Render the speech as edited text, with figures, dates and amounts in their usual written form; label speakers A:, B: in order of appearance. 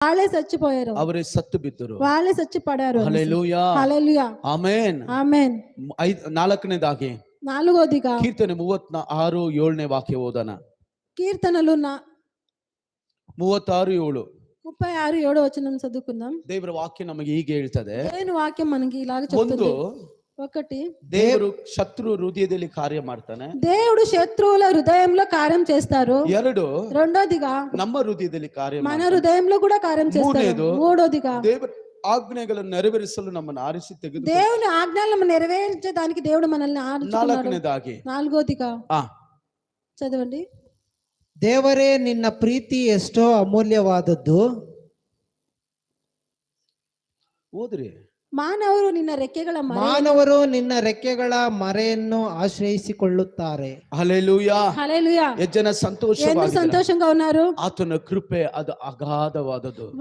A: వాళ్ళే చచ్చిపోయారు,
B: ಅವರೇ ಸತ್ತು ಬಿದ್ದರು.
A: వాళ్ళే చచ్చి పడారు.
B: హల్లెలూయా,
A: హల్లెలూయా,
B: ಆಮೆನ್.
A: ఆమేన్.
B: ನಾಲ್ಕನೇದಾಗಿ
A: నాలుగోదిగా
B: ಕೀರ್ತನೆ 36:7 ವಾಕ್ಯ ಓದೋಣ.
A: కీర్తనలు
B: 36:7.
A: 36:7 చదువుకుందాం.
B: ದೇವರ ವಾಕ್ಯ ನಮಗೆ ಹೀಗೆ ಹೇಳ್ತದೆ.
A: దేవుని వాక్యం మనకి ఇలాగ
B: ಒಂದು,
A: చెప్తుంది. ఒకటి,
B: ದೇವರು ಶತ್ರು ಹೃದಯದಲ್ಲಿ ಕಾರ್ಯ ಮಾಡ್ತಾನೆ.
A: దేవుడు శత్రువుల హృదయంలో కార్యం చేస్తారు.
B: ಎರಡು,
A: రెండోదిగా
B: ನಮ್ಮ ಹೃದಯದಲ್ಲಿ ಕಾರ್ಯ
A: మన హృదయంలో కూడా కార్యం చేస్తారు.
B: ಮೂರನೇದು,
A: మూడోదిగా
B: ದೇವರ ಆಜ್ಞೆಗಳನ್ನು ನೆರವೇರಿಸಲು ನಮ್ಮನ್ನು ಆರಿಸಿ ತೆಗೆದು.
A: దేవుని ఆజ్ఞలను నెరవేర్చడానికి దేవుడు మనల్ని ఆరిస్తున్నాడు.
B: ನಾಲ್ಕನೇದಾಗಿ
A: నాలుగోదిగా చదవండి.
C: ದೇವರೇ, ನಿನ್ನ ಪ್ರೀತಿ ಎಷ್ಟೋ ಅಮೂಲ್ಯವಾದದ್ದು.
B: ಓದ್ರಿ.
A: ಮಾನವರು ನಿನ್ನ ರೆಕ್ಕೆಗಳ
C: ಮರೆಯನ್ನು ಆಶ್ರಯಿಸಿಕೊಳ್ಳುತ್ತಾರೆ.
B: ಹಲ್ಲೆಲೂಯಾ,
A: హల్లెలూయా.
B: ಎಷ್ಟು ಜನ ಸಂತೋಷವಾಗಿ
A: సంతోషంగా ఉన్నారు.
B: ಆತನ ಕೃಪೆ ಅದು ಅಗಾಧವಾದದ್ದು.